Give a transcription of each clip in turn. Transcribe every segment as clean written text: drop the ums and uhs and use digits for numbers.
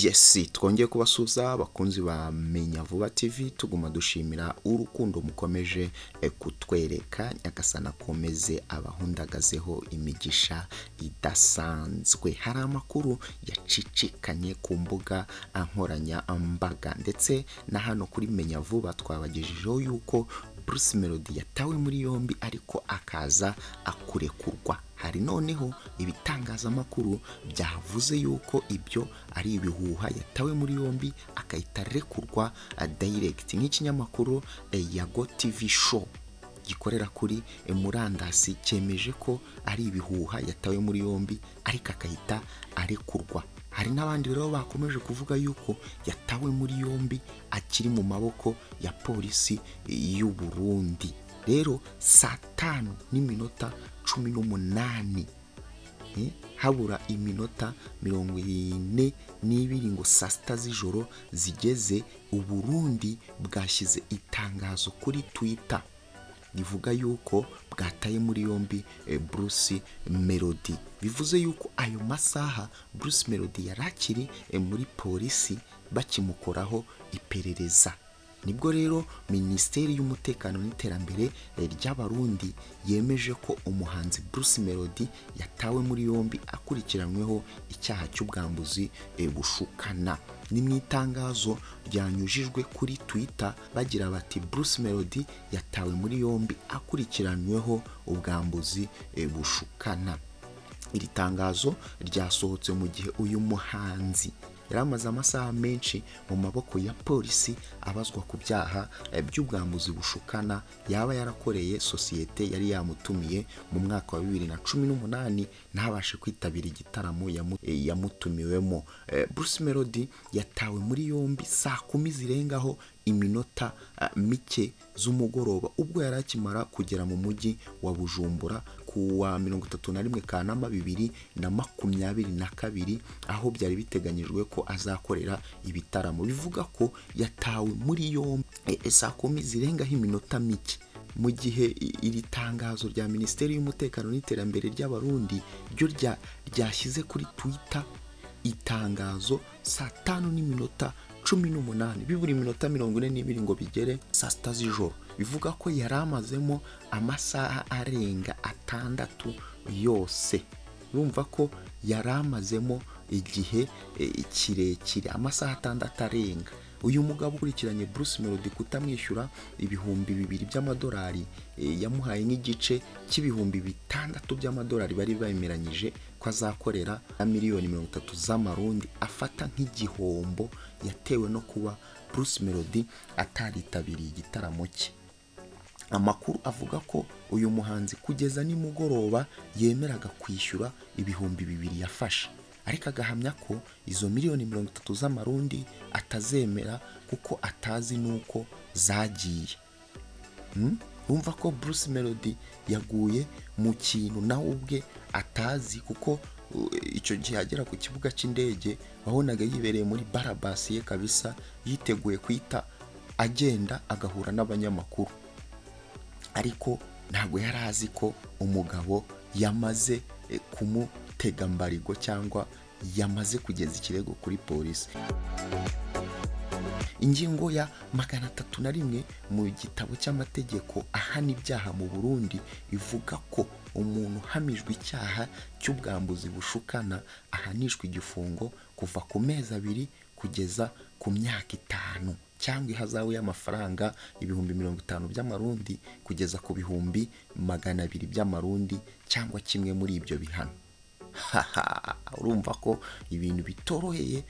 Yes, twongeye kubasuza abakunzi ba Menya Vuba TV, tuguma dushimira urukundo mukomeje kutwereka. Nyagasana komeze abahundagazeho imigisha idasanzwe. Hari amakuru yacicikanye ku mbuga nkoranya mbaga ndetse na hano kuri Menya Vuba twabagejejeho yuko Bruce Melody yatawe muri yombi ariko akaza akurekurwa. Hari noneho ibitangazamakuru byavuze yuko ibyo ari ibihuha, yatawe muri yombi akahita rekurwa direct. Nk'ikinyamakuru Yago TV show gikorera kuri murandasi cyemeje ko ari ibihuha, yatawe muri yombi ariko akahita arekurwa. Hari n'abandi rero bakomeje kuvuga yuko yatawe muri yombi akiri mu maboko ya polisi y'u Burundi. Rero saa 5:18 habura iminota 42 ngo saa 6 z'ijoro zigeze, u Burundi bwashyize itangazo kuri Twitter rivuga yuko bwataye muri yombi Bruce Melody. Bivuze yuko ayo masaha Bruce Melody yarakiri muri polisi bakimukoraho iperereza. Nibwo rero Minisiteri y'Umutekano n'Iterambere ry'Abarundi yemeje ko umuhanzi Bruce Melody yatawe muri yombi akurikiranyweho icyaha cy'ubwambuzi bushukana. Ni mu itangazo ryanyujijwe kuri Twitter bagira bati Bruce Melody yatawe muri yombi akurikiranyweho ubwambuzi bushukana. Iri tangazo ryasohotse mu gihe uyu muhanzi yaramaze amasaha menshi mu maboko ya polisi abazwa ku byaha by'ubwambuzi bushukana yaba yarakoreye sosiyete yari yamutumiye mu mwaka wa 2018 ntabashe kwitabira igitaramo yamutumiwemo. Bruce Melody yatawe muri yombi saa 10 zirengaho iminota mike z'umugoroba ubwo yarakimara kugera mu mujyi wa Bujumbura ku wa 31 Kanama 2022 aho byari biteganyijwe ko azakorera ibitaramo. Bivuga ko yatawe muri yombi saa 10 zirengaho iminota mike, mu gihe iri tangazo rya Minisiteri y'Umutekano n'Iterambere ry'Abarundi ryo ryashyize kuri Twitter itangazo saa 5:18 biburi iminota 42 ngo bigere saa 6 z'ijoro. Bivuga ko yaramazemo amasaha arenga 6 yose. Urumva ko yaramazemo igihe kirekire, amasaha 6 arenga. Uyu mugabo ukurikiranye Bruce Melody kutamwishyura ibihumbi 2 by'amadolari, yamuhaye nk'igice cy'ibihumbi 6 by'amadolari bari bemeranyije ko azakorera na miliyoni 30 z'amarundi, afata nk'igihombo yatewe no kuba Bruce Melody ataritabiriye igitaramo cye. Amakuru avuga ko uyu muhanzi kugeza nimugoroba yemeraga kwishyura ibihumbi 2 yafashe, ariko agahamya ko izo miliyoni 30 z'amarundi atazemera kuko atazi nuko zagiye. Umva ko Bruce Melody yaguye mu kintu nawe ubwe atazi, kuko icyo gihe agera ku kibuga cy'indege wabonaga yibereye muri barabasi ye kabisa, yiteguye kwita agenda agahura n'abanyamakuru, ariko ntabwo yari azi ko umugabo yamaze kumutega mbarigo cyangwa yamaze kugeza ikirego kuri polisi. Ingingo ya 301 mu gitabo cy'amategeko ahana ibyaha mu Burundi ivuga ko umuntu hamijwe icyaha cy'ubwambuzi bushukana ahanishwa igifungo kuva ku mezi 2 kugeza ku myaka 5 cyangwa ihazabu y'amafaranga 50,000 by'amarundi kugeza ku 200,000 by'amarundi cyangwa kimwe muri ibyo bihano. Urumva ko ibintu bitoroheye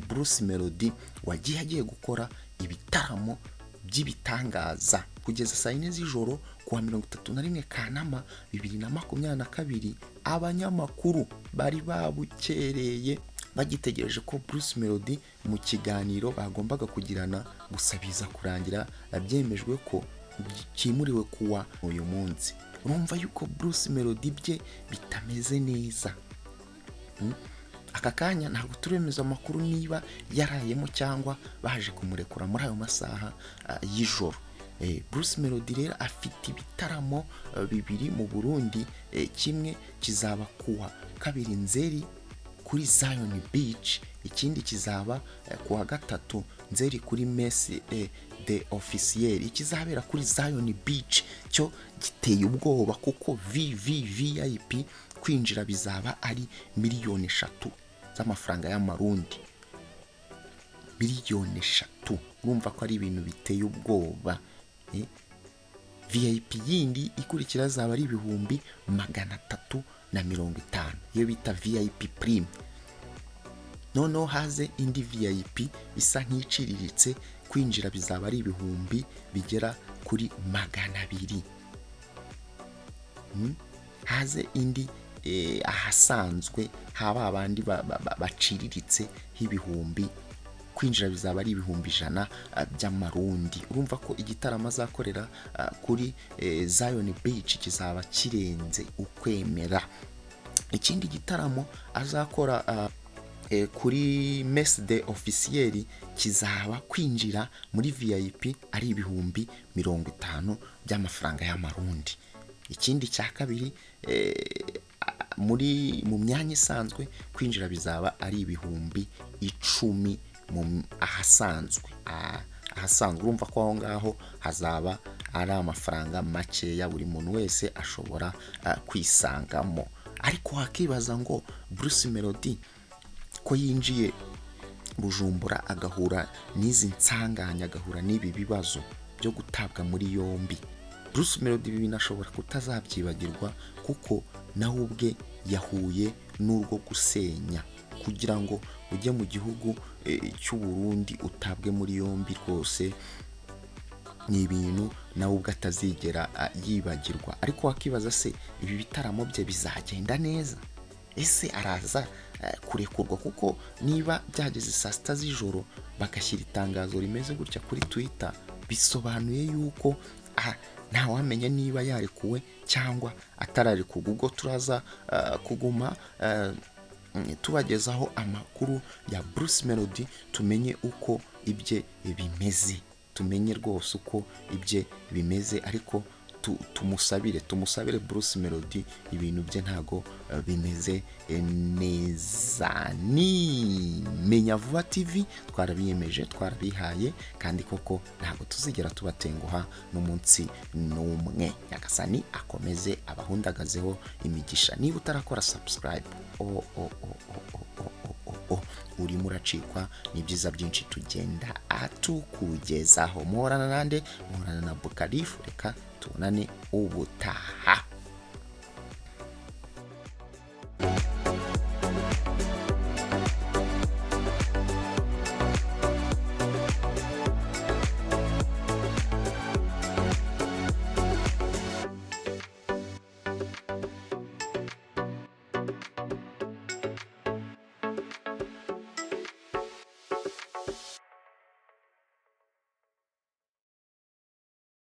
Bruce Melody wagiye agiye gukora ibitaramo by'ibitangaza kugeza saa 4 z'ijoro ku wa 31 Kanama 2022. Abanyamakuru bari babukereye bagitegereje ko Bruce Melody mu kiganiro bagombaga kugirana gusabiza kurangira byemejwe ko kimuriwe kuwa uyu munsi. Urumva yuko Bruce Melody bye bitameze neza. Aka kanya ntabwo turemeza amakuru niba yarayemo cyangwa baje kumurekura muri ayo masaha y'ijoro. Bruce Melody rero afite ibitaramo 2 mu Burundi, kimwe kizaba kuwa 2 Nzeri kuri Zion Beach, ikindi kizaba ku wa gatatu Nzeri kuri Messe de Officiel, ikizabera kuri Zion Beach cyo giteye ubwoba kuko VIP kwinjira bizaba ari miliyoni 3 z'amafaranga y'amarundi. Miliyoni 3, urumva ko ari ibintu biteye ubwoba. VIP yindi ikurikira zaba ari ibihumbi 350, iyo bita VIP Prime. Noneho haze indi VIP isa nk'iciriritse, kwinjira bizaba ari ibihumbi bigera kuri 200. Haze indi ahasanzwe haba abandi baciriritse h'ibihumbi, kwinjira bizaba ari ibihumbi 100 by'amarundi. Urumva ko igitaramo azakorera kuri Zion Beach kizaba kirenze ukwemera. Ikindi gitaramo azakora kuri Messe de Officiel kizaba kwinjira muri VIP ari ibihumbi 50 by'amafaranga y'amarundi. Ikindi cya kabiri mu myanya isanzwe kwinjira bizaba ari ibihumbi 10 ahasanzwe. Urumva ko aho ngaho hazaba ari amafaranga makeya buri muntu wese ashobora kwisangamo. Ariko hakibaza ngo Bruce Melody ko yinjiye Bujumbura agahura n'izi nsanganya, agahura n'ibi bibazo byo gutabwa muri yombi, Bruce Melody binashobora kutazabyibagirwa kuko nawe ubwe yahuye n'urwo gusenya. Kugira ngo ujye mu gihugu cy'u Burundi utabwe muri yombi rwose ni ibintu nawe ubwo atazigera yibagirwa. Ariko wakibaza se ibi bitaramo bye bizagenda neza? Ese araza kurekurwa? Kuko niba byageze saa 6 z'ijoro bagashyira itangazo rimeze gutya kuri Twitter, bisobanuye yuko nta wamenya niba yarekuwe cyangwa atararekuwe. Ubwo turaza kuguma tubagezaho amakuru ya Bruce Melody, tumenye uko ibye bimeze, tumenye rwose uko ibye bimeze. Ariko tumusabire Bruce Melody, ibintu bye ntago bimeze neza. Ni Menya Vuba TV twarabiyemeje, twarabihaye, kandi koko ntago tuzigera tubatenguha n'umunsi n'umwe. Nyagasani akomeze abahundagazeho imigisha. Niba utarakora subscribe, urimo uracikwa n'ibyiza byinshi tugenda atukugezaho. Muhorana nande? Muhorana na Bukarifu. Reka tubonane ubutaha.